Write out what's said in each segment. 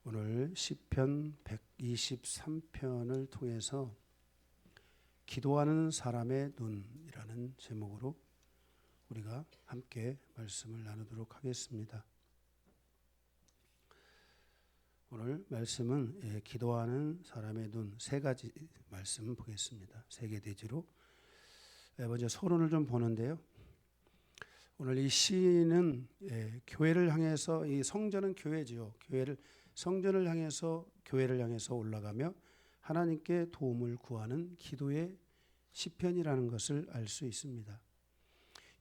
오늘 시편 123편을 통해서 기도하는 사람의 눈이라는 제목으로 우리가 함께 말씀을 나누도록 하겠습니다. 오늘 말씀은 기도하는 사람의 눈 세 가지 말씀 보겠습니다. 세 개 대지로 먼저 서론을 좀 보는데요. 오늘 이 시는 교회를 향해서, 이 성전은 교회지요. 성전을 향해서, 교회를 향해서 올라가며 하나님께 도움을 구하는 기도의 시편이라는 것을 알 수 있습니다.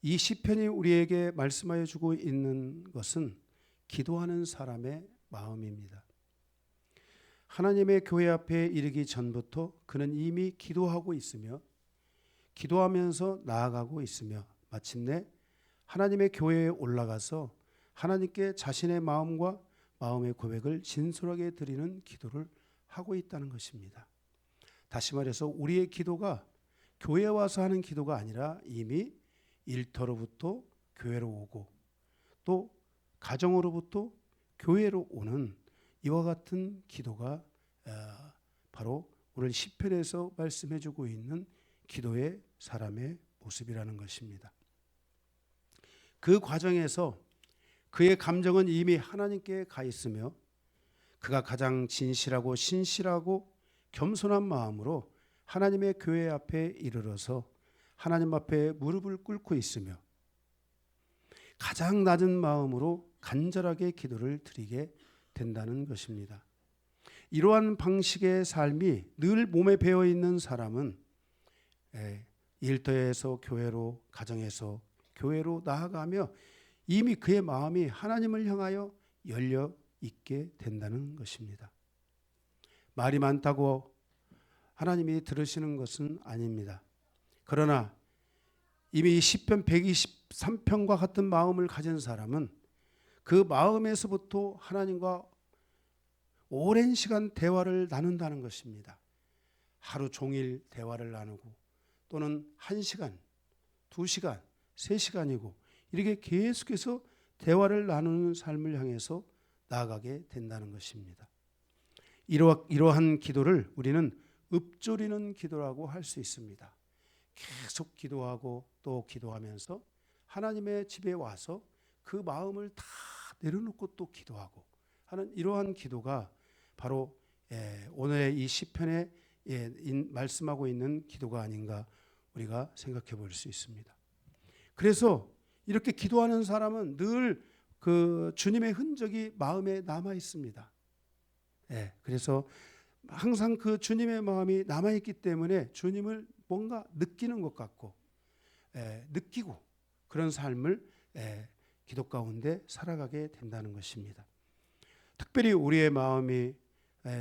이 시편이 우리에게 말씀하여 주고 있는 것은 기도하는 사람의 마음입니다. 하나님의 교회 앞에 이르기 전부터 그는 이미 기도하고 있으며 기도하면서 나아가고 있으며 마침내 하나님의 교회에 올라가서 하나님께 자신의 마음과 마음의 고백을 진솔하게 드리는 기도를 하고 있다는 것입니다. 다시 말해서 우리의 기도가 교회에 와서 하는 기도가 아니라 이미 일터로부터 교회로 오고 또 가정으로부터 교회로 오는 이와 같은 기도가 바로 오늘 시편에서 말씀해 주고 있는 기도의 사람의 모습이라는 것입니다. 그 과정에서 그의 감정은 이미 하나님께 가 있으며 그가 가장 진실하고 신실하고 겸손한 마음으로 하나님의 교회 앞에 이르러서 하나님 앞에 무릎을 꿇고 있으며 가장 낮은 마음으로 간절하게 기도를 드리게 된다는 것입니다. 이러한 방식의 삶이 늘 몸에 배어 있는 사람은 일터에서 교회로, 가정에서 교회로 나아가며 이미 그의 마음이 하나님을 향하여 열려 있게 된다는 것입니다. 말이 많다고 하나님이 들으시는 것은 아닙니다. 그러나 이미 시편 123편과 같은 마음을 가진 사람은 그 마음에서부터 하나님과 오랜 시간 대화를 나눈다는 것입니다. 하루 종일 대화를 나누고 또는 1시간, 2시간, 3시간이고 이렇게 계속해서 대화를 나누는 삶을 향해서 나아가게 된다는 것입니다. 이러한 기도를 우리는 읊조리는 기도라고 할 수 있습니다. 계속 기도하고 또 기도하면서 하나님의 집에 와서 그 마음을 다 내려놓고 또 기도하고 하는 이러한 기도가 바로 오늘의 이 시편에 말씀하고 있는 기도가 아닌가 우리가 생각해 볼 수 있습니다. 그래서 이렇게 기도하는 사람은 늘 그 주님의 흔적이 마음에 남아 있습니다. 그래서 항상 그 주님의 마음이 남아 있기 때문에 주님을 뭔가 느끼는 것 같고 느끼고 그런 삶을 기도 가운데 살아가게 된다는 것입니다. 특별히 우리의 마음이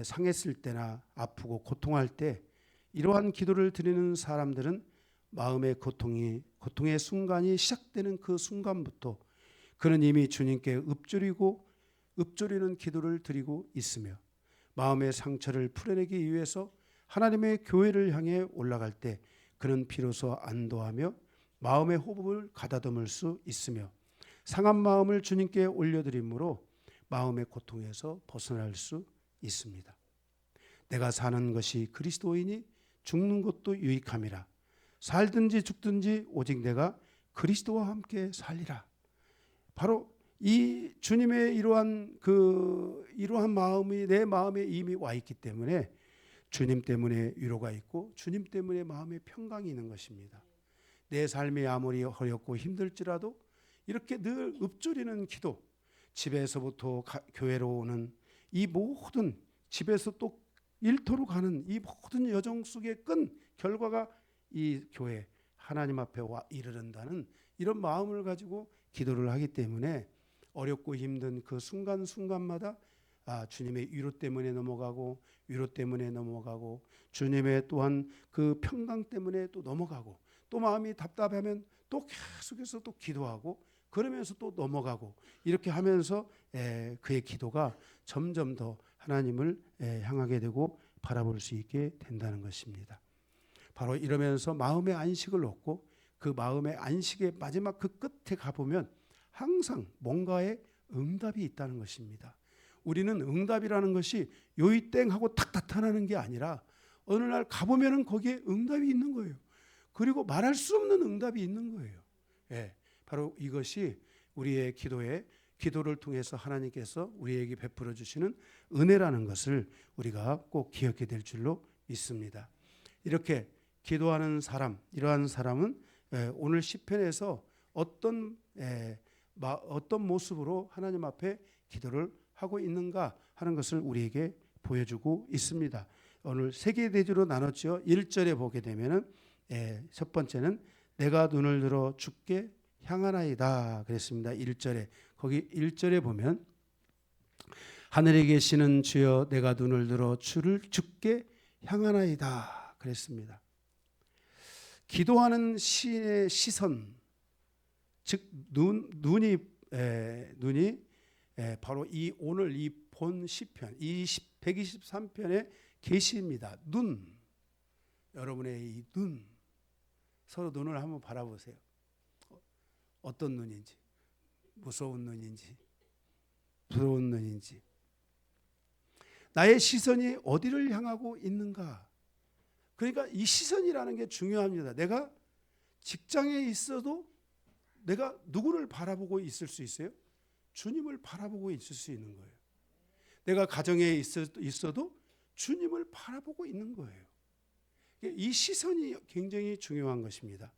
상했을 때나 아프고 고통할 때 이러한 기도를 드리는 사람들은 마음의 고통의 순간이 시작되는 그 순간부터 그는 이미 주님께 읊조리는 기도를 드리고 있으며 마음의 상처를 풀어내기 위해서 하나님의 교회를 향해 올라갈 때 그는 비로소 안도하며 마음의 호흡을 가다듬을 수 있으며 상한 마음을 주님께 올려드림으로 마음의 고통에서 벗어날 수 있습니다. 내가 사는 것이 그리스도이니 죽는 것도 유익함이라. 살든지 죽든지 오직 내가 그리스도와 함께 살리라. 바로 이 주님의 이러한 마음이 내 마음에 이미 와 있기 때문에 주님 때문에 위로가 있고 주님 때문에 마음의 평강이 있는 것입니다. 내 삶이 아무리 어렵고 힘들지라도 이렇게 늘 읊조리는 기도, 집에서부터 교회로 오는 이 모든 집에서 또 일터로 가는 이 모든 여정 속에 끈 결과가 이 교회 하나님 앞에 와 이르른다는 이런 마음을 가지고 기도를 하기 때문에 어렵고 힘든 그 순간순간마다 주님의 위로 때문에 넘어가고 주님의 또한 그 평강 때문에 또 넘어가고 또 마음이 답답하면 또 계속해서 또 기도하고 그러면서 또 넘어가고 이렇게 하면서 그의 기도가 점점 더 하나님을 향하게 되고 바라볼 수 있게 된다는 것입니다. 바로 이러면서 마음의 안식을 얻고 그 마음의 안식의 마지막 그 끝에 가보면 항상 뭔가의 응답이 있다는 것입니다. 우리는 응답이라는 것이 요이 땡 하고 탁 나타나는 게 아니라 어느 날 가보면은 거기에 응답이 있는 거예요. 그리고 말할 수 없는 응답이 있는 거예요. 예, 바로 이것이 우리의 기도를 통해서 하나님께서 우리에게 베풀어 주시는 은혜라는 것을 우리가 꼭 기억해야 될 줄로 믿습니다. 이렇게 기도하는 사람, 이러한 사람은 오늘 시편에서 어떤 모습으로 하나님 앞에 기도를 하고 있는가 하는 것을 우리에게 보여주고 있습니다. 오늘 세 개 대주로 나눴죠. 1절에 보게 되면은 첫 번째는 내가 눈을 들어 주께 향하나이다 그랬습니다. 1절에 거기 1절에 보면 하늘에 계시는 주여 내가 눈을 들어 주께 향하나이다 그랬습니다. 기도하는 시의 시선, 즉 눈이 바로 이 오늘 이 본 시편 123편의 계시입니다. 눈, 여러분의 이 눈, 서로 눈을 한번 바라보세요. 어떤 눈인지, 무서운 눈인지, 부러운 눈인지, 나의 시선이 어디를 향하고 있는가. 그러니까 이 시선이라는 게 중요합니다. 내가 직장에 있어도 내가 누구를 바라보고 있을 수 있어요? 주님을 바라보고 있을 수 있는 거예요. 내가 가정에 있어도 주님을 바라보고 있는 거예요. 이 시선이 굉장히 중요한 것입니다.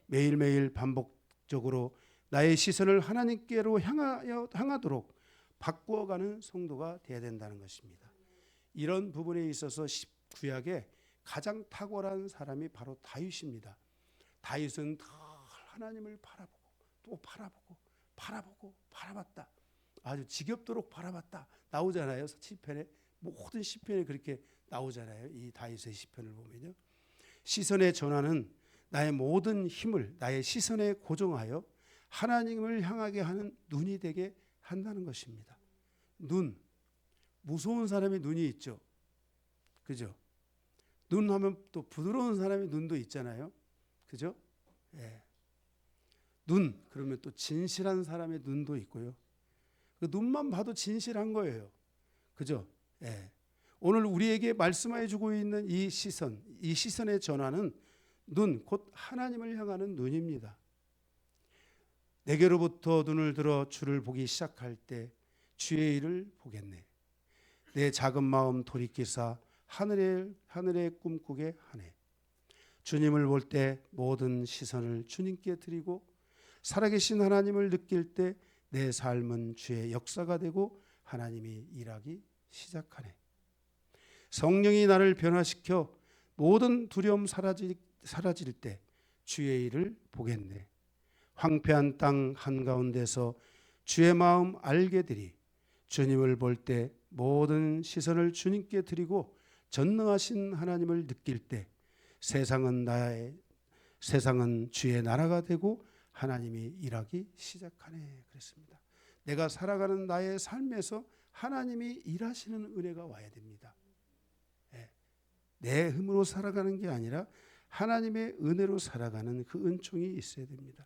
매일매일 반복적으로 나의 시선을 하나님께로 향하도록 바꾸어가는 성도가 되어야 된다는 것입니다. 이런 부분에 있어서 구약에 가장 탁월한 사람이 바로 다윗입니다. 다윗은 늘 하나님을 바라보고 또 바라보고 바라봤다. 아주 지겹도록 바라봤다. 나오잖아요. 시편에 모든 시편에 그렇게 나오잖아요. 이 다윗의 시편을 보면요. 시선의 전환은 나의 모든 힘을 나의 시선에 고정하여 하나님을 향하게 하는 눈이 되게 한다는 것입니다. 눈, 무서운 사람의 눈이 있죠. 그죠? 눈 하면 또 부드러운 사람의 눈도 있잖아요. 그죠? 예. 눈, 그러면 또 진실한 사람의 눈도 있고요. 그 눈만 봐도 진실한 거예요. 그죠? 예. 오늘 우리에게 말씀해 주고 있는 이 시선의 전환은 눈, 곧 하나님을 향하는 눈입니다. 내게로부터 눈을 들어 주를 보기 시작할 때 주의 일을 보겠네. 내 작은 마음 돌이키사 하늘에 꿈꾸게 하네. 주님을 볼 때 모든 시선을 주님께 드리고 살아계신 하나님을 느낄 때 내 삶은 주의 역사가 되고 하나님이 일하기 시작하네. 성령이 나를 변화시켜 모든 두려움 사라질 때 주의 일을 보겠네. 황폐한 땅 한가운데서 주의 마음 알게 되리. 주님을 볼 때 모든 시선을 주님께 드리고 전능하신 하나님을 느낄 때 세상은 주의 나라가 되고 하나님이 일하기 시작하네 그랬습니다. 내가 살아가는 나의 삶에서 하나님이 일하시는 은혜가 와야 됩니다. 내 힘으로 살아가는 게 아니라 하나님의 은혜로 살아가는 그 은총이 있어야 됩니다.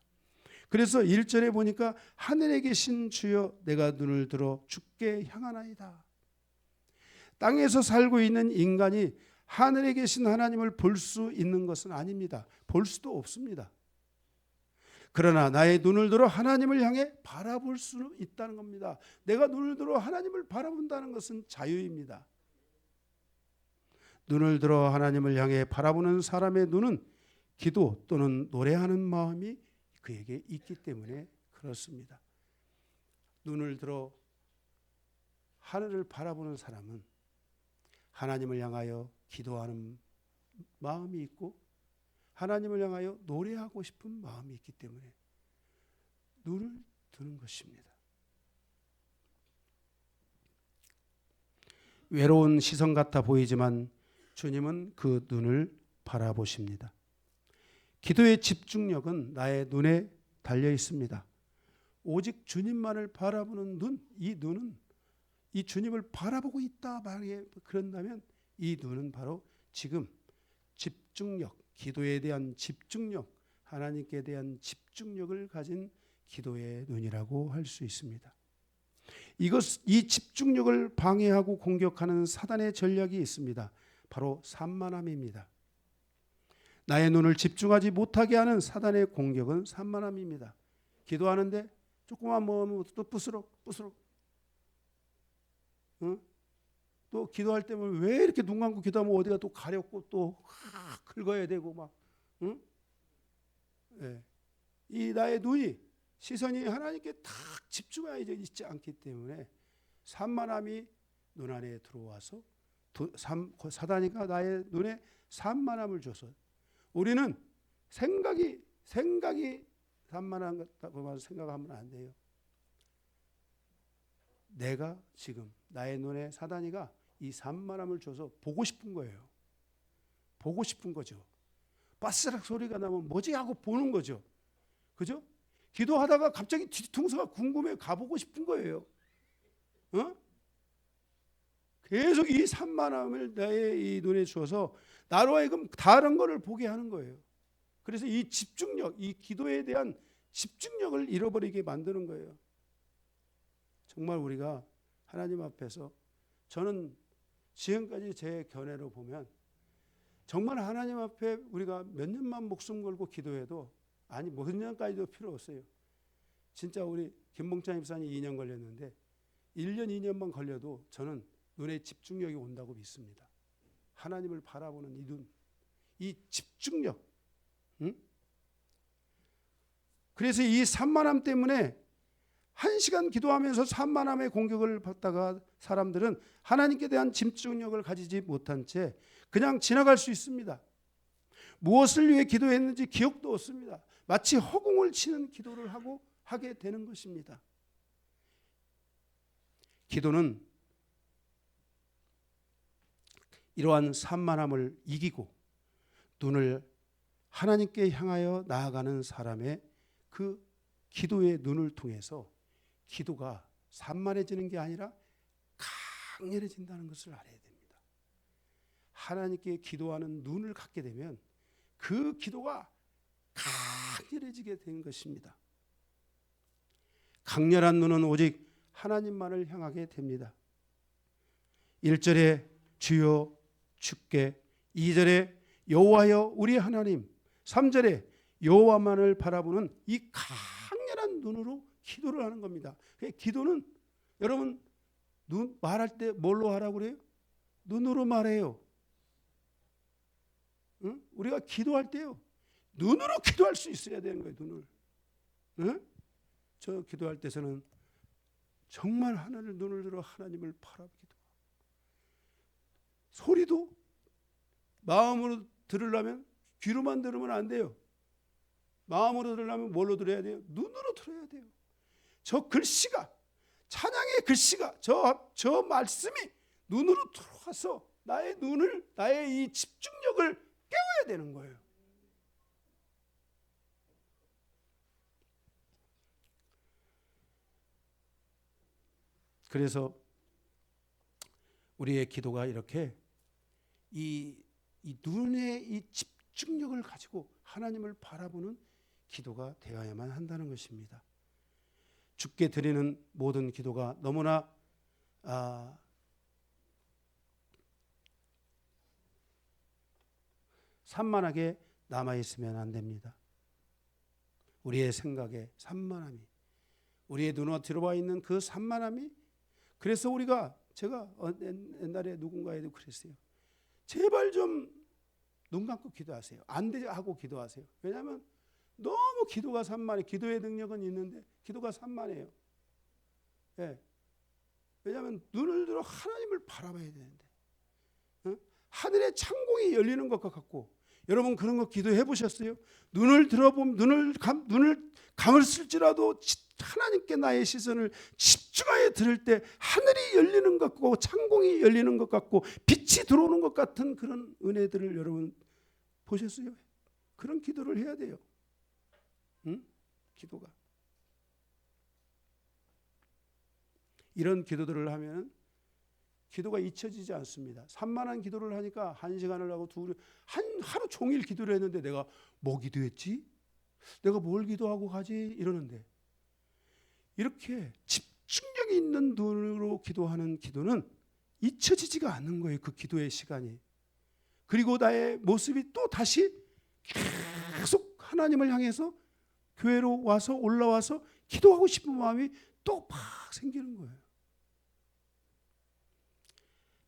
그래서 1절에 보니까 하늘에 계신 주여 내가 눈을 들어 주께 향하나이다. 땅에서 살고 있는 인간이 하늘에 계신 하나님을 볼 수 있는 것은 아닙니다. 볼 수도 없습니다. 그러나 나의 눈을 들어 하나님을 향해 바라볼 수 있다는 겁니다. 내가 눈을 들어 하나님을 바라본다는 것은 자유입니다. 눈을 들어 하나님을 향해 바라보는 사람의 눈은 기도 또는 노래하는 마음이 그에게 있기 때문에 그렇습니다. 눈을 들어 하늘을 바라보는 사람은 하나님을 향하여 기도하는 마음이 있고 하나님을 향하여 노래하고 싶은 마음이 있기 때문에 눈을 드는 것입니다. 외로운 시선 같아 보이지만 주님은 그 눈을 바라보십니다. 기도의 집중력은 나의 눈에 달려 있습니다. 오직 주님만을 바라보는 눈, 이 눈은 이 주님을 바라보고 있다 말에 그런다면 이 눈은 바로 지금 집중력, 기도에 대한 집중력, 하나님께 대한 집중력을 가진 기도의 눈이라고 할 수 있습니다. 이 집중력을 방해하고 공격하는 사단의 전략이 있습니다. 바로 산만함입니다. 나의 눈을 집중하지 못하게 하는 사단의 공격은 산만함입니다. 기도하는데 조금만 모으면 또 부스럭 또 기도할 때면 왜 이렇게 눈 감고 기도하면 어디가 또 가렵고 또 긁어야 되고 막 이 나의 눈이 시선이 하나님께 탁 집중하여 있지 않기 때문에 산만함이 눈 안에 들어와서 사단이가 나의 눈에 산만함을 줘서 우리는 생각이 산만하다고 생각하면 안 돼요. 내가 지금 나의 눈에 사단이가 이 산만함을 줘서 보고 싶은 거예요. 보고 싶은 거죠. 바스락 소리가 나면 뭐지 하고 보는 거죠. 그죠? 기도하다가 갑자기 뒤통수가 궁금해 가보고 싶은 거예요. 계속 이 산만함을 나의 이 눈에 주어서 나로 하여금 다른 거를 보게 하는 거예요. 그래서 이 집중력, 이 기도에 대한 집중력을 잃어버리게 만드는 거예요. 정말 우리가 하나님 앞에서 저는 지금까지 제 견해로 보면 정말 하나님 앞에 우리가 몇 년만 목숨 걸고 기도해도 아니 몇 년까지도 필요 없어요. 진짜 우리 김봉찬 집사님 2년 걸렸는데 1년 2년만 걸려도 저는 눈에 집중력이 온다고 믿습니다. 하나님을 바라보는 이 눈, 이 집중력. 그래서 이 산만함 때문에 1시간 기도하면서 산만함의 공격을 받다가 사람들은 하나님께 대한 집중력을 가지지 못한 채 그냥 지나갈 수 있습니다. 무엇을 위해 기도했는지 기억도 없습니다. 마치 허공을 치는 기도를 하게 되는 것입니다. 기도는 이러한 산만함을 이기고 눈을 하나님께 향하여 나아가는 사람의 그 기도의 눈을 통해서 기도가 산만해지는 게 아니라 강렬해진다는 것을 알아야 됩니다. 하나님께 기도하는 눈을 갖게 되면 그 기도가 강렬해지게 되는 것입니다. 강렬한 눈은 오직 하나님만을 향하게 됩니다. 1절에 주여 주께, 2절에 여호와여 우리 하나님, 3절에 여호와만을 바라보는 이 강렬한 눈으로 기도를 하는 겁니다. 기도는 여러분 말할 때 뭘로 하라고 그래요? 눈으로 말해요. 우리가 기도할 때요. 눈으로 기도할 수 있어야 되는 거예요. 눈을. 저 기도할 때 저는 정말 하늘을 눈을 들어 하나님을 바라보기도 하고 소리도 마음으로 들으려면 귀로만 들으면 안 돼요. 마음으로 들으려면 뭘로 들어야 돼요? 눈으로 들어야 돼요. 저 글씨가 찬양의 글씨가 저 말씀이 눈으로 들어와서 나의 눈을 나의 이 집중력을 깨워야 되는 거예요. 그래서 우리의 기도가 이렇게 이 눈의 이 집중력을 가지고 하나님을 바라보는 기도가 되어야만 한다는 것입니다. 주께 드리는 모든 기도가 너무나 산만하게 남아있으면 안 됩니다. 우리의 생각에 산만함이, 우리의 눈에 들어와 있는 그 산만함이, 그래서 제가 옛날에 누군가에도 그랬어요. 제발 좀 눈 감고 기도하세요. 안 돼 하고 기도하세요. 왜냐하면 너무 기도가 산만해. 기도의 능력은 있는데 기도가 산만해요. 예. 왜냐하면 눈을 들어 하나님을 바라봐야 되는데 하늘의 창공이 열리는 것과 같고, 여러분 그런 거 기도해 보셨어요? 눈을 들어보면 눈을 감을쓸지라도 하나님께 나의 시선을 집중하여 들을 때 하늘이 열리는 것 같고 창공이 열리는 것 같고 빛이 들어오는 것 같은 그런 은혜들을 여러분 보셨어요? 그런 기도를 해야 돼요. 기도가 이런 기도들을 하면 기도가 잊혀지지 않습니다. 산만한 기도를 하니까 1시간을 하고 하루 종일 기도를 했는데 내가 뭐 기도했지? 내가 뭘 기도하고 가지? 이러는데 이렇게 집중력이 있는 눈으로 기도하는 기도는 잊혀지지가 않는 거예요. 그 기도의 시간이. 그리고 나의 모습이 또 다시 계속 하나님을 향해서 교회로 와서 올라와서 기도하고 싶은 마음이 또 막 생기는 거예요.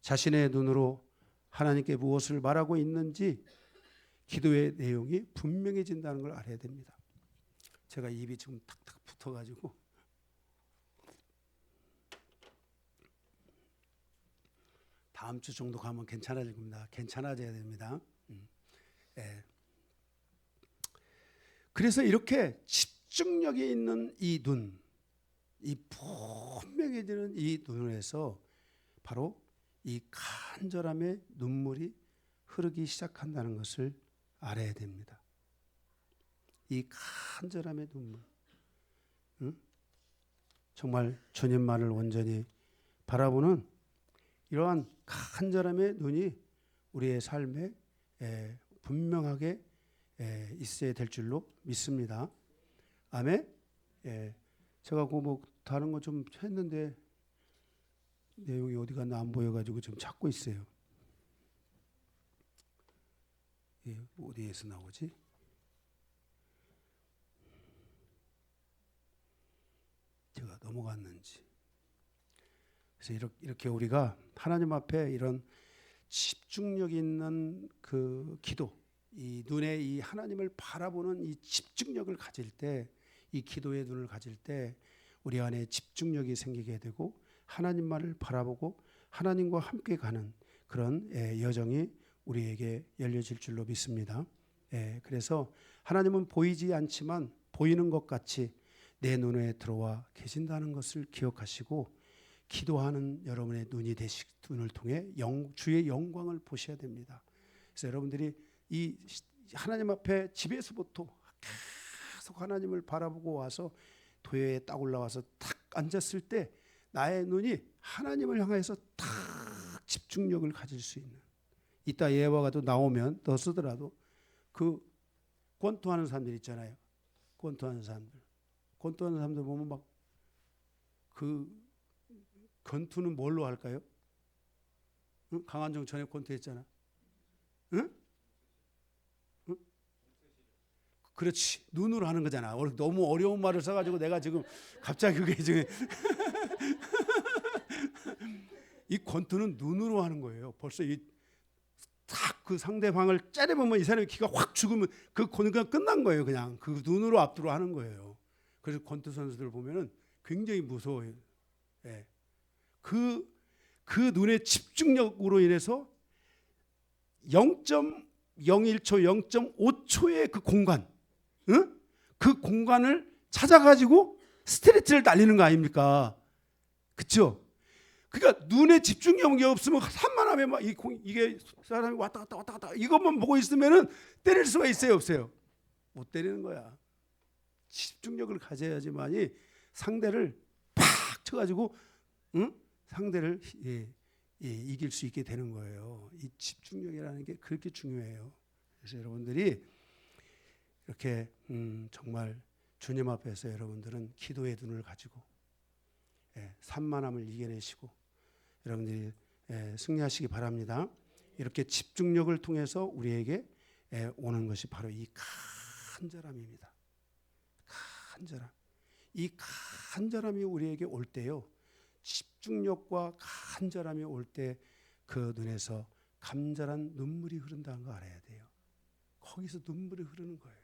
자신의 눈으로 하나님께 무엇을 말하고 있는지 기도의 내용이 분명해진다는 걸 알아야 됩니다. 제가 입이 지금 탁탁 붙어가지고 다음 주 정도 가면 괜찮아질 겁니다. 괜찮아져야 됩니다. 예. 그래서 이렇게 집중력이 있는 이 눈, 이 분명해지는 이 눈에서 바로 이 간절함의 눈물이 흐르기 시작한다는 것을 알아야 됩니다. 이 간절함의 눈물, 정말 주님만을 온전히 바라보는 이러한 간절함의 눈이 우리의 삶에 분명하게 있어야 될 줄로 믿습니다. 아멘. 제가 뭐 다른 거 좀 했는데 내용이 어디 갔나 안 보여가지고 좀 찾고 있어요. 어디에서 나오지? 제가 넘어갔는지. 그래서 이렇게 우리가 하나님 앞에 이런 집중력 있는 그 기도, 이 눈에 이 하나님을 바라보는 이 집중력을 가질 때, 이 기도의 눈을 가질 때 우리 안에 집중력이 생기게 되고 하나님만을 바라보고 하나님과 함께 가는 그런 여정이 우리에게 열려질 줄로 믿습니다. 그래서 하나님은 보이지 않지만 보이는 것 같이 내 눈에 들어와 계신다는 것을 기억하시고 기도하는 여러분의 눈을 통해 주의 영광을 보셔야 됩니다. 그래서 여러분들이 이 하나님 앞에 집에서부터 계속 하나님을 바라보고 와서 도회에 딱 올라와서 탁 앉았을 때 나의 눈이 하나님을 향해서 탁 집중력을 가질 수 있는, 이따 예화가도 나오면 더 쓰더라도 그 권투하는 사람들 있잖아요. 권투하는 사람들 보면 막 그 권투는 뭘로 할까요? 응? 강한정 전에 권투했잖아. 응? 응? 그렇지. 눈으로 하는 거잖아. 너무 어려운 말을 써가지고 내가 지금 갑자기 그게 지금 이 권투는 눈으로 하는 거예요. 벌써 딱 그 상대방을 째려보면 이 사람의 기가 확 죽으면 그 권투가 끝난 거예요. 그냥 그 눈으로 앞으로 하는 거예요. 그래서 권투 선수들 보면은 굉장히 무서워요. 그 눈의 집중력으로 인해서 0.01초, 0.5초의 그 공간, 그 공간을 찾아가지고 스트레치를 날리는 거 아닙니까? 그렇죠? 그러니까 눈에 집중력이 없으면 산만하면 막 이게 사람이 왔다 갔다 이것만 보고 있으면은 때릴 수가 있어요, 없어요? 못 때리는 거야. 집중력을 가져야지만이 상대를 팍 쳐가지고 상대를 이길 수 있게 되는 거예요. 이 집중력이라는 게 그렇게 중요해요. 그래서 여러분들이 이렇게 정말 주님 앞에서 여러분들은 기도의 눈을 가지고 산만함을 이겨내시고 여러분들이 승리하시기 바랍니다. 이렇게 집중력을 통해서 우리에게 오는 것이 바로 이 간절함입니다. 간절함. 이 간절함이 우리에게 올 때요, 집중력과 간절함이 올 때 그 눈에서 간절한 눈물이 흐른다는 거 알아야 돼요. 거기서 눈물이 흐르는 거예요.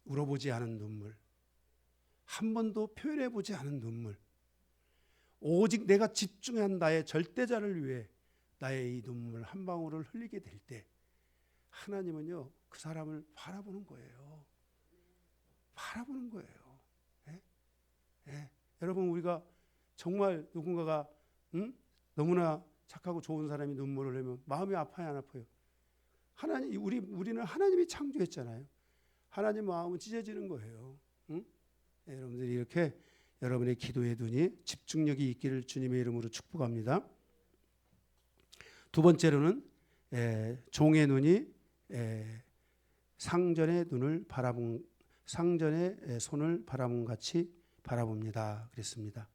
울어보지 않은 눈물, 한 번도 표현해보지 않은 눈물, 오직 내가 집중한 나의 절대자를 위해 나의 이 눈물 한 방울을 흘리게 될 때 하나님은요 그 사람을 바라보는 거예요. 바라보는 거예요. 여러분, 우리가 정말 누군가가 너무나 착하고 좋은 사람이 눈물을 흘리면 마음이 아파요, 안 아파요? 우리는 하나님이 창조했잖아요. 하나님 마음은 찢어지는 거예요. 여러분들이 이렇게 여러분의 기도의 눈이 집중력이 있기를 주님의 이름으로 축복합니다. 두 번째로는 종의 눈이 상전의 손을 바라본 같이 바라봅니다. 그랬습니다.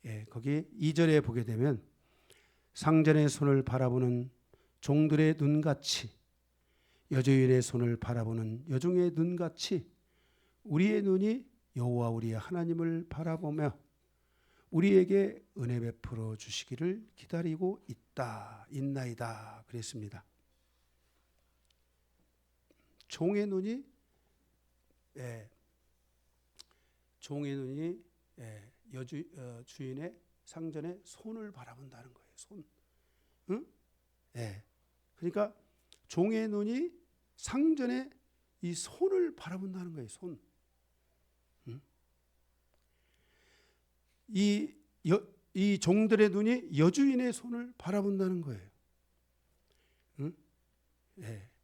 예, 거기 2절에 보게 되면 상전의 손을 바라보는 종들의 눈같이 여주인의 손을 바라보는 여종의 눈같이 우리의 눈이 여호와 우리의 하나님을 바라보며 우리에게 은혜 베풀어 주시기를 기다리고 있나이다 그랬습니다. 종의 눈이 주인의 상전의 손을 바라본다는 거예요. 손. 응? 그러니까 종의 눈이 상전의 이 손을 바라본다는 거예요. 손. 응? 이 종들의 눈이 여주인의 손을 바라본다는 거예요. 응?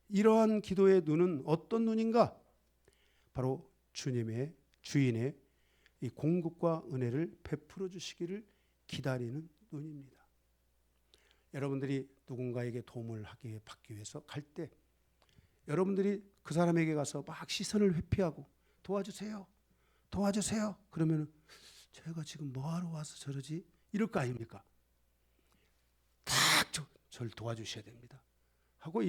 이러한 기도의 눈은 어떤 눈인가? 바로 주인의 이 공급과 은혜를 베풀어 주시기를 기다리는 눈입니다. 여러분들이 누군가에게 도움을 받기 위해서 갈 때 여러분들이 그 사람에게 가서 막 시선을 회피하고 도와주세요. 그러면 제가 지금 뭐하러 와서 저러지? 이럴 거 아닙니까? 딱 저를 도와주셔야 됩니다. 하고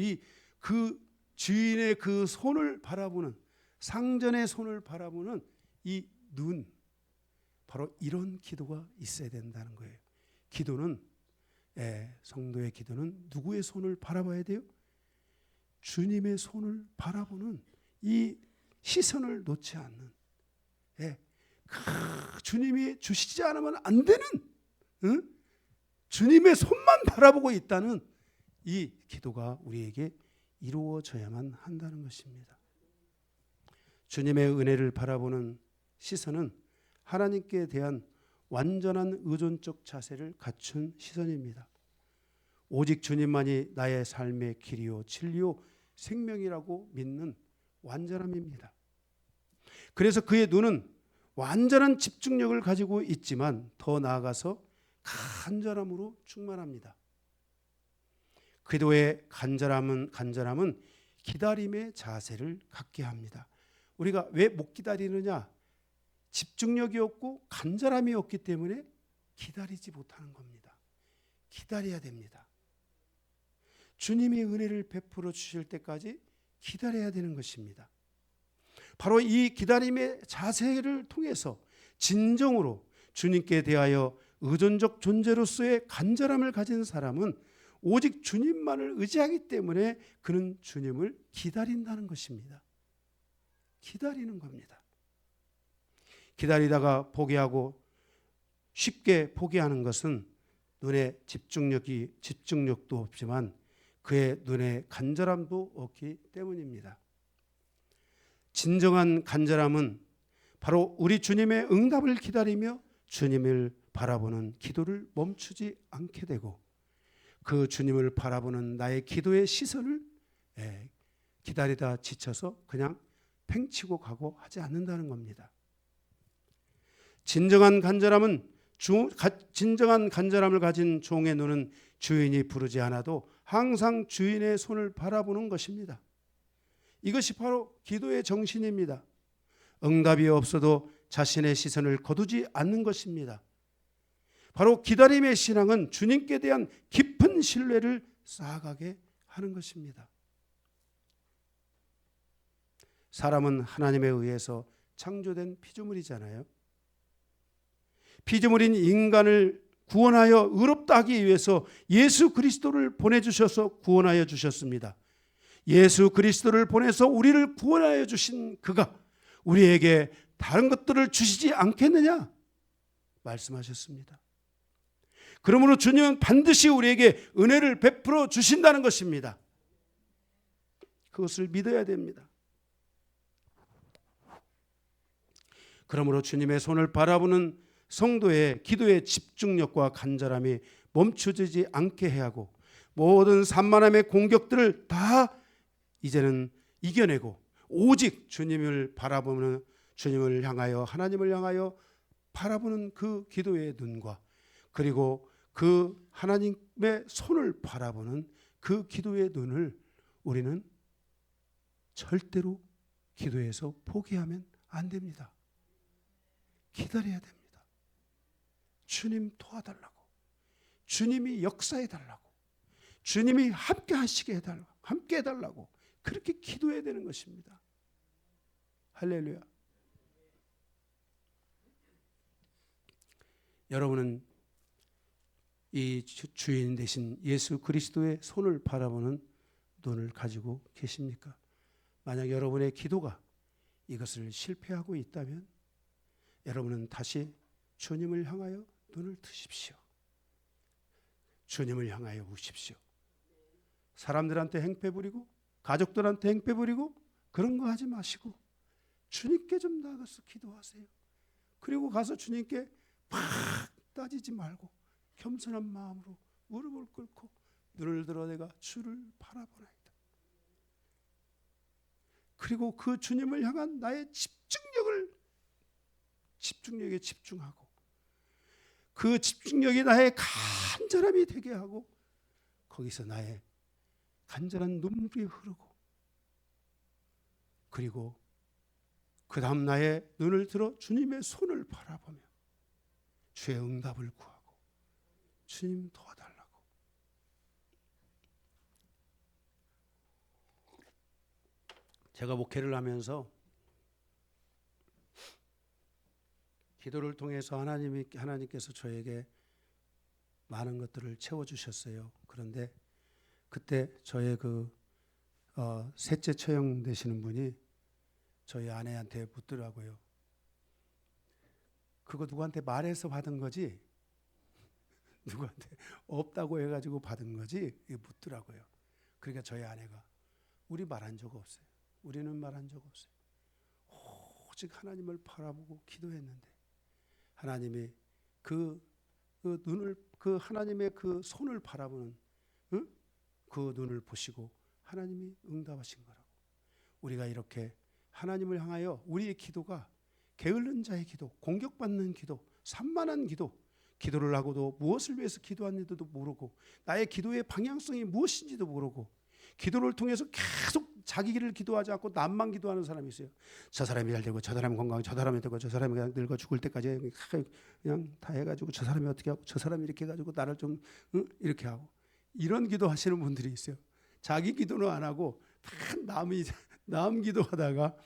그 주인의 그 손을 바라보는 상전의 손을 바라보는 이 눈, 바로 이런 기도가 있어야 된다는 거예요. 기도는 성도의 기도는 누구의 손을 바라봐야 돼요? 주님의 손을 바라보는 이 시선을 놓지 않는, 주님이 주시지 않으면 안 되는, 주님의 손만 바라보고 있다는 이 기도가 우리에게 이루어져야만 한다는 것입니다. 주님의 은혜를 바라보는 시선은 하나님께 대한 완전한 의존적 자세를 갖춘 시선입니다. 오직 주님만이 나의 삶의 길이요 진리요 생명이라고 믿는 완전함입니다. 그래서 그의 눈은 완전한 집중력을 가지고 있지만 더 나아가서 간절함으로 충만합니다. 기도의 간절함은 기다림의 자세를 갖게 합니다. 우리가 왜 못 기다리느냐? 집중력이 없고 간절함이 없기 때문에 기다리지 못하는 겁니다. 기다려야 됩니다. 주님이 은혜를 베풀어 주실 때까지 기다려야 되는 것입니다. 바로 이 기다림의 자세를 통해서 진정으로 주님께 대하여 의존적 존재로서의 간절함을 가진 사람은 오직 주님만을 의지하기 때문에 그는 주님을 기다린다는 것입니다. 기다리는 겁니다. 기다리다가 포기하고 쉽게 포기하는 것은 눈에 집중력도 없지만 그의 눈에 간절함도 없기 때문입니다. 진정한 간절함은 바로 우리 주님의 응답을 기다리며 주님을 바라보는 기도를 멈추지 않게 되고 그 주님을 바라보는 나의 기도의 시선을 기다리다 지쳐서 그냥 팽치고 가고 하지 않는다는 겁니다. 진정한 간절함을 가진 종의 눈은 주인이 부르지 않아도 항상 주인의 손을 바라보는 것입니다. 이것이 바로 기도의 정신입니다. 응답이 없어도 자신의 시선을 거두지 않는 것입니다. 바로 기다림의 신앙은 주님께 대한 깊은 신뢰를 쌓아가게 하는 것입니다. 사람은 하나님에 의해서 창조된 피조물이잖아요. 피조물인 인간을 구원하여 의롭다 하기 위해서 예수 그리스도를 보내주셔서 구원하여 주셨습니다. 예수 그리스도를 보내서 우리를 구원하여 주신 그가 우리에게 다른 것들을 주시지 않겠느냐 말씀하셨습니다. 그러므로 주님은 반드시 우리에게 은혜를 베풀어 주신다는 것입니다. 그것을 믿어야 됩니다. 그러므로 주님의 손을 바라보는 성도의 기도의 집중력과 간절함이 멈춰지지 않게 해야 하고 모든 산만함의 공격들을 다 이제는 이겨내고 오직 주님을 바라보는 주님을 향하여 하나님을 향하여 바라보는 그 기도의 눈과 그리고 그 하나님의 손을 바라보는 그 기도의 눈을 우리는 절대로 기도에서 포기하면 안 됩니다. 기다려야 됩니다. 주님 도와달라고, 주님이 역사해 달라고, 주님이 함께 하시게 해달라고, 함께 해달라고 그렇게 기도해야 되는 것입니다. 할렐루야. 여러분은 이 주인 되신 예수 그리스도의 손을 바라보는 눈을 가지고 계십니까? 만약 여러분의 기도가 이것을 실패하고 있다면 여러분은 다시 주님을 향하여 눈을 뜨십시오. 주님을 향하여 우십시오. 사람들한테 행패 부리고 가족들한테 행패 부리고 그런 거 하지 마시고 주님께 좀 나가서 기도하세요. 그리고 가서 주님께 막 따지지 말고 겸손한 마음으로 무릎을 꿇고 눈을 들어 내가 주를 바라보나이다. 그리고 그 주님을 향한 나의 집중력에 집중하고 그 집중력이 나의 간절함이 되게 하고 거기서 나의 간절한 눈물이 흐르고 그리고 그 다음 나의 눈을 들어 주님의 손을 바라보며 주의 응답을 구하고 주님 도와달라고. 제가 목회를 하면서 기도를 통해서 하나님께서 저에게 많은 것들을 채워주셨어요. 그런데 그때 저의 셋째 처형 되시는 분이 저희 아내한테 묻더라고요. 그거 누구한테 말해서 받은 거지? 누구한테 없다고 해가지고 받은 거지? 묻더라고요. 그러니까 저희 아내가 우리 말한 적 없어요. 우리는 말한 적 없어요. 오직 하나님을 바라보고 기도했는데 하나님이 그 하나님의 그 손을 바라보는 그 눈을 보시고 하나님이 응답하신 거라고. 우리가 이렇게 하나님을 향하여 우리의 기도가 게을른 자의 기도, 공격받는 기도, 산만한 기도를 하고도 무엇을 위해서 기도하는지도 모르고 나의 기도의 방향성이 무엇인지도 모르고 기도를 통해서 계속 자기 길을 기도하지 않고 남만 기도하는 사람이 있어요. 저 사람이 잘 되고 저 사람이 건강하고 저 사람이 되고 저 사람이 그냥 늙어 죽을 때까지 그냥 다 해가지고 저 사람이 어떻게 하고 저 사람이 이렇게 해가지고 나를 좀 이렇게 하고 이런 기도 하시는 분들이 있어요. 자기 기도는 안 하고 다 남 기도하다가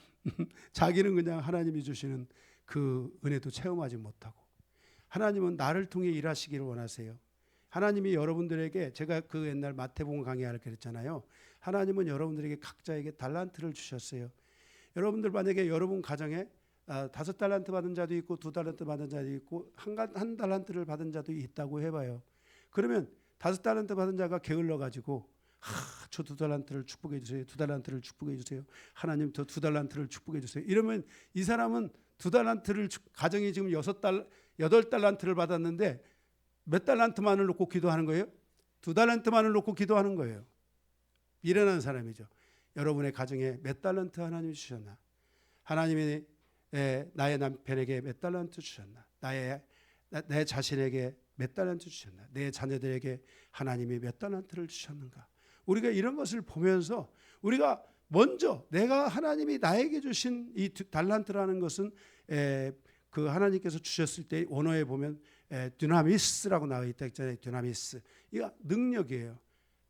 자기는 그냥 하나님이 주시는 그 은혜도 체험하지 못하고 하나님은 나를 통해 일하시기를 원하세요. 하나님이 여러분들에게 제가 그 옛날 마태복음 강의할 그랬잖아요. 하나님은 여러분들에게 각자에게 달란트를 주셨어요. 여러분들 만약에 여러분 가정에 5달란트 받은 자도 있고 2달란트 받은 자도 있고 한 달란트를 받은 자도 있다고 해봐요. 그러면 5달란트 받은 자가 게을러 가지고 저 2달란트를 축복해 주세요. 2달란트를 축복해 주세요. 하나님 저 2달란트를 축복해 주세요. 이러면 이 사람은 2달란트를 가정이 지금 8달란트를 받았는데 몇 달란트만을 놓고 기도하는 거예요? 2달란트만을 놓고 기도하는 거예요. 미련한 사람이죠. 여러분의 가정에 몇 달란트 하나님이 주셨나? 하나님이 나의 남편에게 몇 달란트 주셨나? 내 자신에게 몇 달란트 주셨나? 내 자녀들에게 하나님이 몇 달란트를 주셨는가? 우리가 이런 것을 보면서 우리가 먼저 내가 하나님이 나에게 주신 이 달란트라는 것은 그 하나님께서 주셨을 때 원어에 보면 dynamis라고 나와 있다 했잖아요. dynamis. 이거 능력이에요.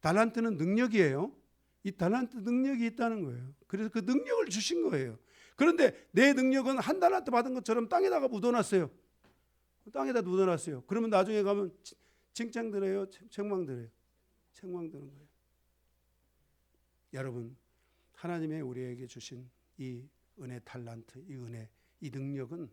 달란트는 능력이에요. 이 달란트 능력이 있다는 거예요. 그래서 그 능력을 주신 거예요. 그런데 내 능력은 한 달란트 받은 것처럼 땅에다가 묻어놨어요. 땅에다 묻어놨어요. 그러면 나중에 가면 칭찬 들어요? 책망 들어요? 책망 드는 거예요. 여러분, 하나님의 우리에게 주신 이 은혜 달란트, 이 은혜, 이 능력은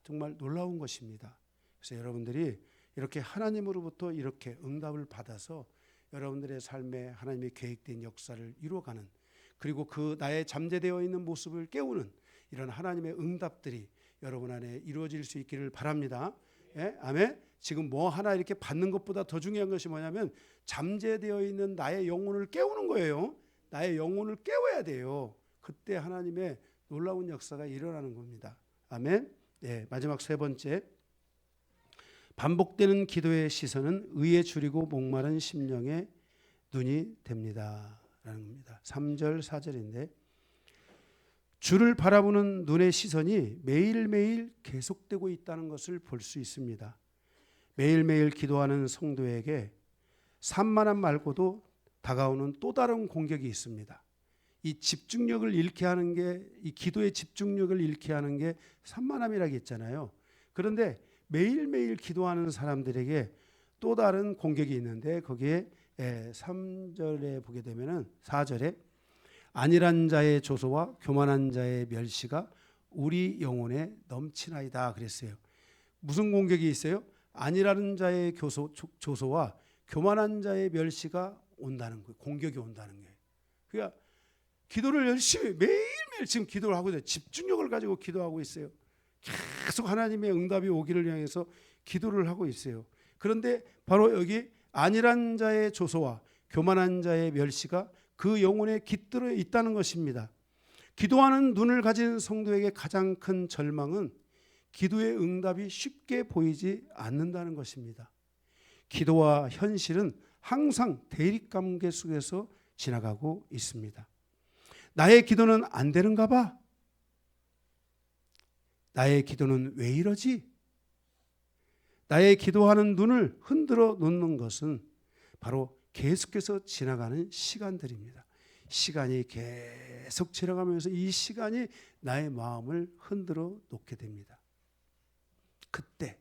정말 놀라운 것입니다. 그래서 여러분들이 이렇게 하나님으로부터 이렇게 응답을 받아서 여러분들의 삶에 하나님의 계획된 역사를 이루어가는, 그리고 그 나의 잠재되어 있는 모습을 깨우는 이런 하나님의 응답들이 여러분 안에 이루어질 수 있기를 바랍니다. 예? 아멘. 지금 뭐 하나 이렇게 받는 것보다 더 중요한 것이 뭐냐면 잠재되어 있는 나의 영혼을 깨우는 거예요. 나의 영혼을 깨워야 돼요. 그때 하나님의 놀라운 역사가 일어나는 겁니다. 아멘. 예, 마지막 세 번째, 반복되는 기도의 시선은 의에 줄이고 목마른 심령의 눈이 됩니다 라는 겁니다. 3절 4절인데 주를 바라보는 눈의 시선이 매일매일 계속되고 있다는 것을 볼 수 있습니다. 매일매일 기도하는 성도에게 산만함 말고도 다가오는 또 다른 공격이 있습니다. 이 집중력을 잃게 하는 게, 이 기도의 집중력을 잃게 하는 게 산만함이라고 했잖아요. 그런데 매일매일 기도하는 사람들에게 또 다른 공격이 있는데, 거기에 3절에 보게 되면은 4절에 안일한 자의 조소와 교만한 자의 멸시가 우리 영혼에 넘치나이다 그랬어요. 무슨 공격이 있어요? 안일한 자의 조소와 교만한 자의 멸시가 온다는 거예요. 공격이 온다는 거예요. 그러니까 기도를 열심히 매일매일 지금 기도를 하고 있어요. 집중력을 가지고 기도하고 있어요. 계속 하나님의 응답이 오기를 향해서 기도를 하고 있어요. 그런데 바로 여기 안일한 자의 조소와 교만한 자의 멸시가 그 영혼에 깃들어 있다는 것입니다. 기도하는 눈을 가진 성도에게 가장 큰 절망은 기도의 응답이 쉽게 보이지 않는다는 것입니다. 기도와 현실은 항상 대립관계 속에서 지나가고 있습니다. 나의 기도는 안 되는가 봐. 나의 기도는 왜 이러지? 나의 기도하는 눈을 흔들어 놓는 것은 바로 계속해서 지나가는 시간들입니다. 시간이 계속 지나가면서 이 시간이 나의 마음을 흔들어 놓게 됩니다. 그때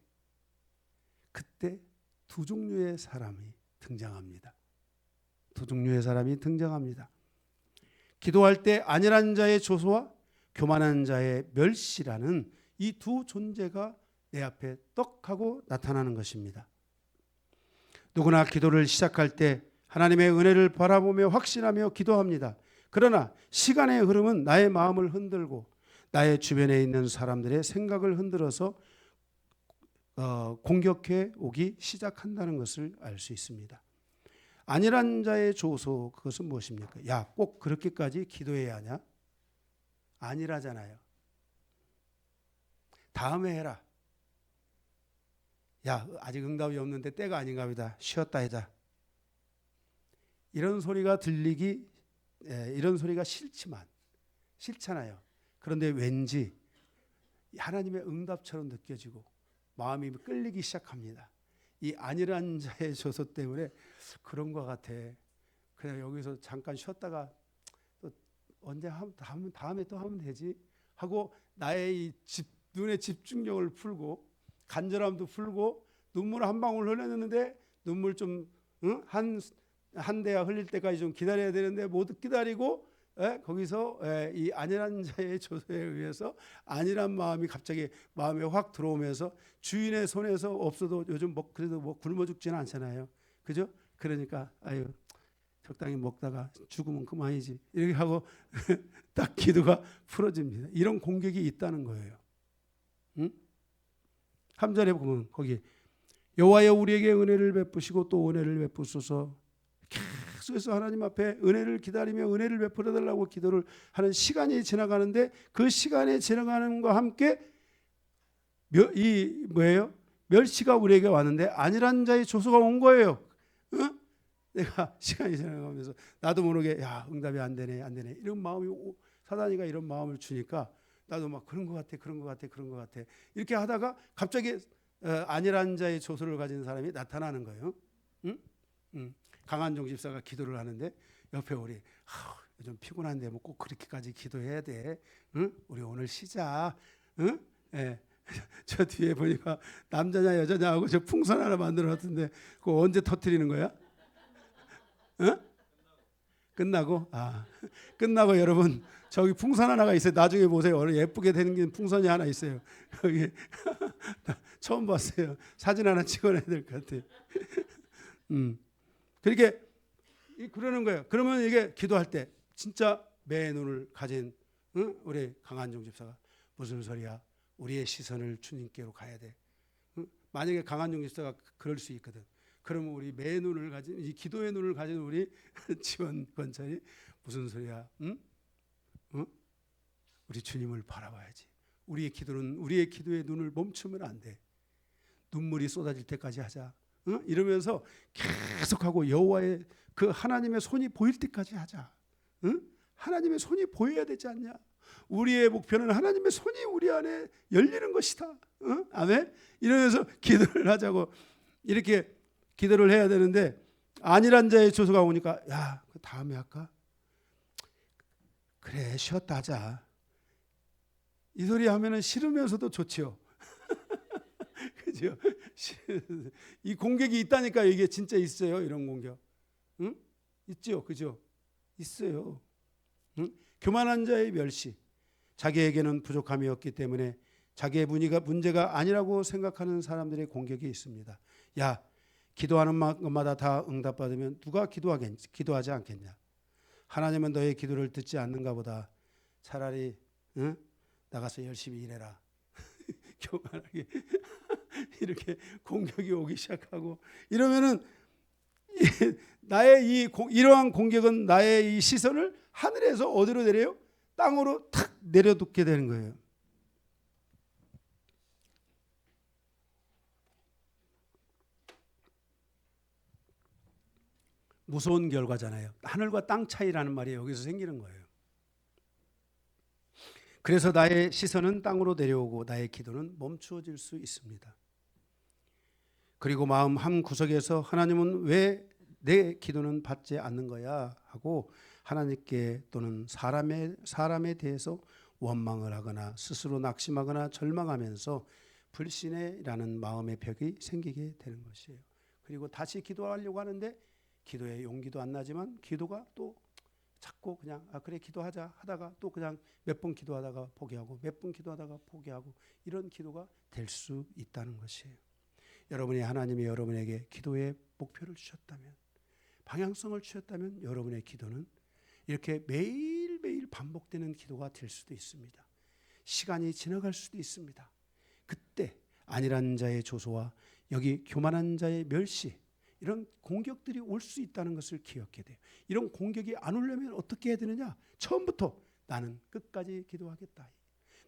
두 종류의 사람이 등장합니다. 두 종류의 사람이 등장합니다. 기도할 때 안일한 자의 조소와 교만한 자의 멸시라는 이 두 존재가 내 앞에 떡 하고 나타나는 것입니다. 누구나 기도를 시작할 때 하나님의 은혜를 바라보며 확신하며 기도합니다. 그러나 시간의 흐름은 나의 마음을 흔들고 나의 주변에 있는 사람들의 생각을 흔들어서 공격해 오기 시작한다는 것을 알 수 있습니다. 안일한 자의 조소, 그것은 무엇입니까? 야, 꼭 그렇게까지 기도해야 하냐? 아니라잖아요. 다음에 해라. 야, 아직 응답이 없는데 때가 아닌가 보다. 쉬었다 하자. 이런 소리가 들리기, 이런 소리가 싫잖아요. 그런데 왠지 하나님의 응답처럼 느껴지고 마음이 끌리기 시작합니다. 이 안일한 자의 조소 때문에 그런 것 같아. 그냥 여기서 잠깐 쉬었다가 또 언제 다음에 또 하면 되지 하고 나의 이 눈의 집중력을 풀고 간절함도 풀고 눈물 한 방울 흘렸는데 눈물 좀 한 대가 흘릴 때까지 좀 기다려야 되는데 못 기다리고 거기서 이 안일한 자의 조소에 의해서 안일한 마음이 갑자기 마음에 확 들어오면서 주인의 손에서 없어도 요즘 그래도 굶어 죽지는 않잖아요. 그죠? 그러니까 아유 적당히 먹다가 죽으면 그만이지 이렇게 하고 딱 기도가 풀어집니다. 이런 공격이 있다는 거예요. 3절에 보면 거기 여호와여 우리에게 은혜를 베푸시고 또 은혜를 베푸소서. 계속해서 하나님 앞에 은혜를 기다리며 은혜를 베풀어 달라고 기도를 하는 시간이 지나가는데 그 시간이 지나가는과 함께 멸시가 우리에게 왔는데 안일한 자의 조소가 온 거예요. 내가 시간이 지나가면서 나도 모르게 야 응답이 안 되네 이런 마음이 사단이가 이런 마음을 주니까 나도 막 그런 것 같아 이렇게 하다가 갑자기 안일한 자의 조소를 가진 사람이 나타나는 거예요. 강한종 집사가 기도를 하는데 옆에 우리 요즘 피곤한데 뭐 꼭 그렇게까지 기도해야 돼? 우리 오늘 쉬자. 저 뒤에 보니까 남자냐 여자냐 하고 저 풍선 하나 만들어 놨던데 그거 언제 터뜨리는 거야? 끝나고? 끝나고 여러분 저기 풍선 하나가 있어요. 나중에 보세요. 예쁘게 되는 풍선이 하나 있어요. 거기 처음 봤어요. 사진 하나 찍어놔야 될 것 같아요. 그렇게 그러는 거예요. 그러면 이게 기도할 때 진짜 매의 눈을 가진 우리 강한종 집사가 무슨 소리야? 우리의 시선을 주님께로 가야 돼. 만약에 강한종 집사가 그럴 수 있거든. 그러면 우리 매의 눈을 가진 이 기도의 눈을 가진 우리 지원 권찬이 무슨 소리야? 우리 주님을 바라봐야지. 우리의 기도의 눈을 멈추면 안 돼. 눈물이 쏟아질 때까지 하자. 이러면서 계속하고 여호와의 그 하나님의 손이 보일 때까지 하자. 하나님의 손이 보여야 되지 않냐? 우리의 목표는 하나님의 손이 우리 안에 열리는 것이다. 아멘. 이러면서 기도를 하자고 이렇게 기도를 해야 되는데 안일한 자의 조소가 오니까 야, 그 다음에 할까? 그래, 쉬었다 하자. 이 소리 하면은 싫으면서도 좋지요. 그죠? 이 공격이 있다니까. 이게 진짜 있어요. 이런 공격. 응? 있죠. 그죠? 있어요. 응? 교만한 자의 멸시. 자기에게는 부족함이 없기 때문에 자기의 문제가 아니라고 생각하는 사람들의 공격이 있습니다. 야, 기도하는 것마다 다 응답받으면 누가 기도하지 않겠냐? 하나님은 너의 기도를 듣지 않는가 보다. 차라리 나가서 열심히 일해라. 교만하게 이렇게 공격이 오기 시작하고 이러면은 나의 이러한 공격은 나의 이 시선을 하늘에서 어디로 내려요? 땅으로 탁 내려놓게 되는 거예요. 무서운 결과잖아요. 하늘과 땅 차이라는 말이 여기서 생기는 거예요. 그래서 나의 시선은 땅으로 내려오고 나의 기도는 멈추어질 수 있습니다. 그리고 마음 한 구석에서 하나님은 왜 내 기도는 받지 않는 거야 하고 하나님께 또는 사람에 대해서 원망을 하거나 스스로 낙심하거나 절망하면서 불신이라는 마음의 벽이 생기게 되는 것이에요. 그리고 다시 기도하려고 하는데 기도에 용기도 안 나지만 기도가 또 자꾸 그냥 그래 기도하자 하다가 또 그냥 몇 번 기도하다가 포기하고 몇 번 기도하다가 포기하고 이런 기도가 될 수 있다는 것이에요. 여러분이 하나님이 여러분에게 기도의 목표를 주셨다면, 방향성을 주셨다면 여러분의 기도는 이렇게 매일매일 반복되는 기도가 될 수도 있습니다. 시간이 지나갈 수도 있습니다. 그때 안일한 자의 조소와 여기 교만한 자의 멸시, 이런 공격들이 올 수 있다는 것을 기억해야 돼요. 이런 공격이 안 오려면 어떻게 해야 되느냐? 처음부터 나는 끝까지 기도하겠다.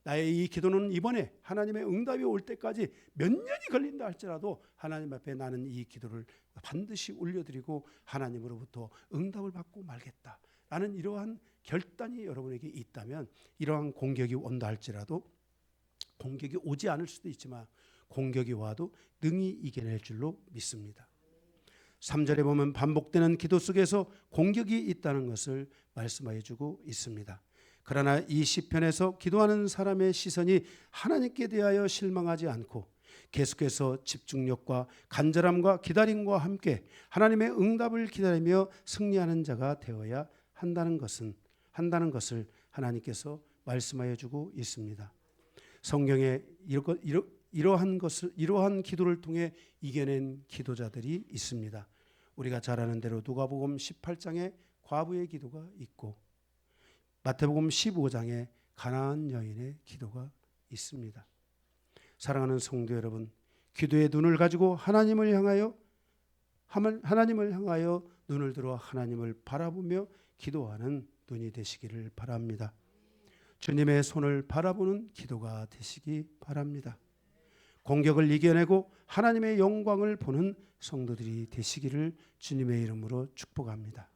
나의 이 기도는 이번에 하나님의 응답이 올 때까지 몇 년이 걸린다 할지라도 하나님 앞에 나는 이 기도를 반드시 올려드리고 하나님으로부터 응답을 받고 말겠다라는 이러한 결단이 여러분에게 있다면 이러한 공격이 온다 할지라도 공격이 오지 않을 수도 있지만 공격이 와도 능히 이겨낼 줄로 믿습니다. 3절에 보면 반복되는 기도 속에서 공격이 있다는 것을 말씀해 주고 있습니다. 그러나 이 시편에서 기도하는 사람의 시선이 하나님께 대하여 실망하지 않고 계속해서 집중력과 간절함과 기다림과 함께 하나님의 응답을 기다리며 승리하는 자가 되어야 한다는 것을 하나님께서 말씀하여 주고 있습니다. 성경에 이러한 기도를 통해 이겨낸 기도자들이 있습니다. 우리가 잘 아는 대로 누가복음 18장에 과부의 기도가 있고 마태복음 15장에 가나안 여인의 기도가 있습니다. 사랑하는 성도 여러분, 기도의 눈을 가지고 하나님을 향하여 눈을 들어 하나님을 바라보며 기도하는 눈이 되시기를 바랍니다. 주님의 손을 바라보는 기도가 되시기 바랍니다. 공격을 이겨내고 하나님의 영광을 보는 성도들이 되시기를 주님의 이름으로 축복합니다.